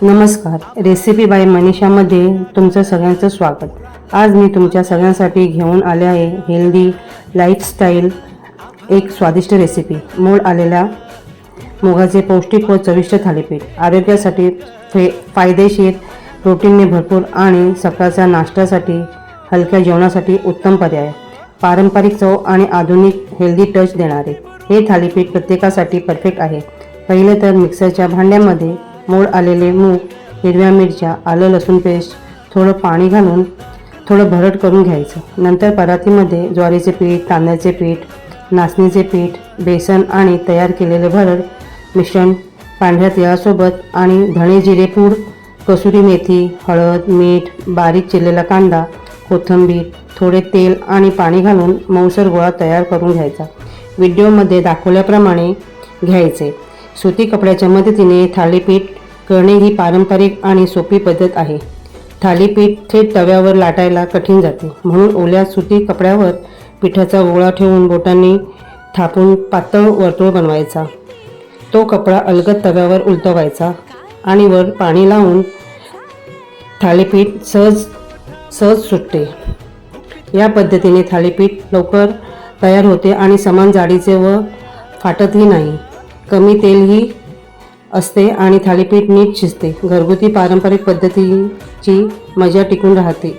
नमस्कार, recipe bye मनीषामध्ये तुमचं सगळ्यांचं स्वागत। आज मी तुमच्या सगळ्यांसाठी घेऊन आले आहे हेल्दी लाईफस्टाईल एक स्वादिष्ट रेसिपी। मोड आलेल्या मुगाचे पौष्टिक व चविष्ट थालीपीठ आरोग्यासाठी फायदेशीर, प्रोटीनने भरपूर आणि सकाळच्या नाश्त्यासाठी हलक्या जेवणासाठी उत्तम पर्याय। पारंपरिक चव आणि आधुनिक हेल्दी टच देणारे हे थालीपीठ प्रत्येकासाठी परफेक्ट आहे। पहिले तर मिक्सरच्या भांड्यामध्ये मोड आलेले मूग, हिरव्या मिरच्या, आलं लसूण पेस्ट, थोडं पाणी घालून थोडं भरड करून घ्यायचं। नंतर परातीमध्ये ज्वारीचे पीठ, तांदळाचे पीठ, नाचणीचे पीठ, बेसन आणि तयार केलेले भरड मिश्रण पांढऱ्या तेलासोबत आणि धणे जिरे पूड, कसुरी मेथी, हळद, मीठ, बारीक चिरलेला कांदा, कोथिंबीर, थोडे तेल आणि पाणी घालून मऊसर गोळा तयार करून घ्यायचा। व्हिडिओमध्ये दाखवल्याप्रमाणे घ्यायचे। सुती कपड्याच्या मदतीने थालीपीठ करणे ही पारंपरिक आणि सोपी पद्धत आहे। थालीपीठ थेट तव्यावर लाटायला कठीण जाते, म्हणून ओल्या सुती कपड्यावर पिठाचा गोळा ठेवून बोटांनी थापून पातळ वर्तुळ बनवायचा। तो कपडा अलगद तव्यावर उलटवायचा आणि वर पाणी लावून थालीपीठ सहज सुटते। या पद्धतीने थालीपीठ लवकर तयार होते आणि समान जाडीचे व फाटतही नाही। कमी तेलही असते आणि थालीपीठ नीट शिजते। घरगुती पारंपरिक पद्धतीची मजा टिकून राहते।